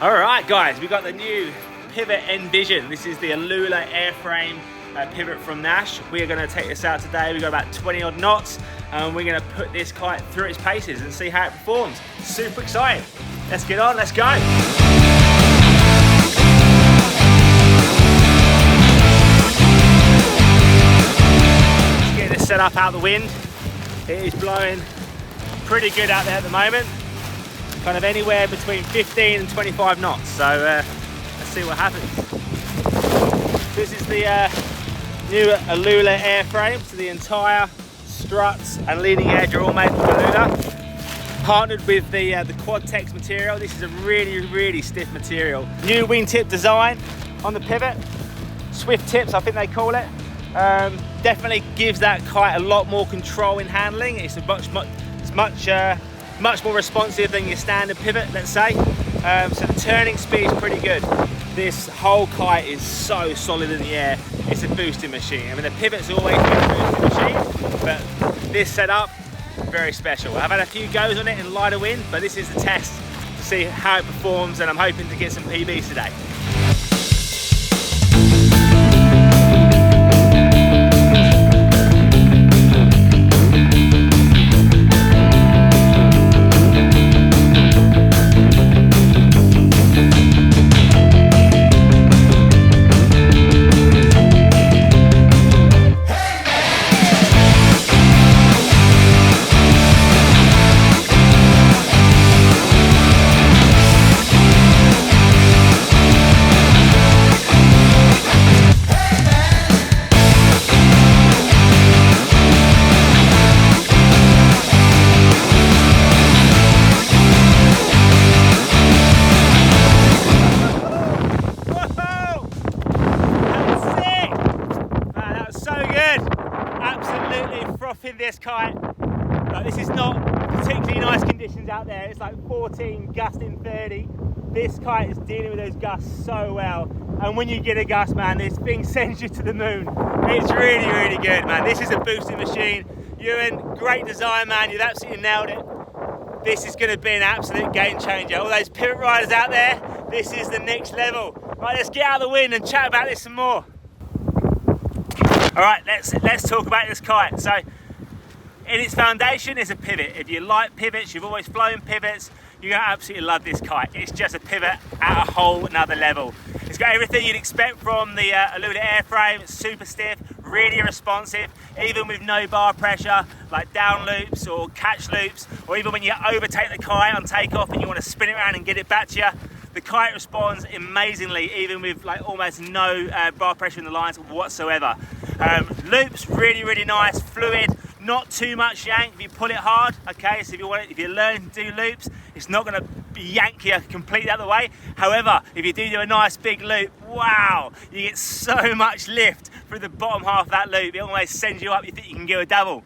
All right, guys, we've got the new Pivot Nvision. This is the ALUULA airframe pivot from Naish. We are going to take this out today. We've got about 20 odd knots, and we're going to put this kite through its paces and see how it performs. Super exciting. Let's get on, let's go. Let's get this set up out the wind. It is blowing pretty good out there at the moment. Kind of anywhere between 15 and 25 knots. So let's see what happens. This is the new ALUULA airframe. So the entire struts and leading edge are all made from ALUULA. Partnered with the Quad-Tex material. This is a really stiff material. New wingtip design on the pivot. Swift tips, I think they call it. Definitely gives that kite a lot more control in handling. It's much more responsive than your standard pivot, let's say. So the turning speed is pretty good. This whole kite is so solid in the air. It's a boosting machine. I mean, the pivot's always been a boosting machine, but this setup, very special. I've had a few goes on it in lighter wind, but this is the test to see how it performs, and I'm hoping to get some PBs today. This kite, this is not particularly nice conditions out there. It's like 14 gusting 30. This kite is dealing with those gusts so well, and when you get a gust, man, this thing sends you to the moon. It's really good, man. This is a boosting machine. Ewan, great design, man. You've absolutely nailed it. This is going to be an absolute game changer. All those pivot riders out there, this is the next level. Right, let's get out of the wind and chat about this some more. All right, let's talk about this kite. So in its foundation is a pivot. If you like pivots, you've always flown pivots, you're going to absolutely love this kite. It's just a pivot at a whole another level. It's got everything you'd expect from the ALUULA airframe. It's super stiff, really responsive, even with no bar pressure, like down loops or catch loops, or even when you overtake the kite on takeoff and you want to spin it around and get it back to you. The kite responds amazingly, even with like almost no bar pressure in the lines whatsoever. Loops, really nice, fluid. Not too much yank if you pull it hard, okay? So if you're learning to do loops, it's not gonna yank you completely out of the way. However, if you do a nice big loop, wow, you get so much lift through the bottom half of that loop. It almost sends you up, you think you can do a double.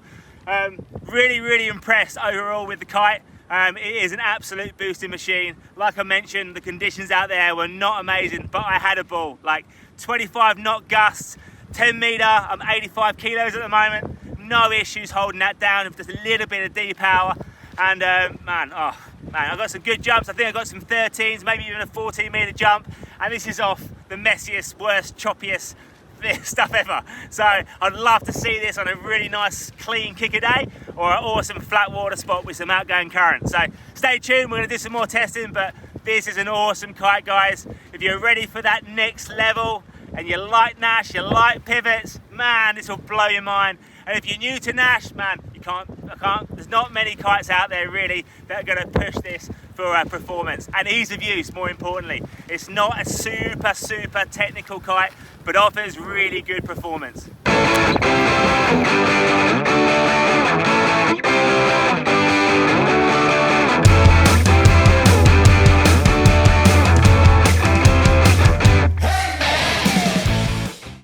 Really impressed overall with the kite. It is an absolute boosting machine. Like I mentioned, the conditions out there were not amazing, but I had a ball. Like 25 knot gusts, 10 meter, I'm 85 kilos at the moment. No issues holding that down with just a little bit of D-power. And man, I got some good jumps. I think I got some 13s, maybe even a 14 meter jump. And this is off the messiest, worst, choppiest stuff ever. So I'd love to see this on a really nice, clean kicker day, or an awesome flat water spot with some outgoing current. So stay tuned, we're gonna do some more testing, but this is an awesome kite, guys. If you're ready for that next level, and you like Naish, you like pivots, man, this will blow your mind. And if you're new to Naish, man, there's not many kites out there really that are gonna push this for performance and ease of use, more importantly. It's not a super technical kite, but offers really good performance.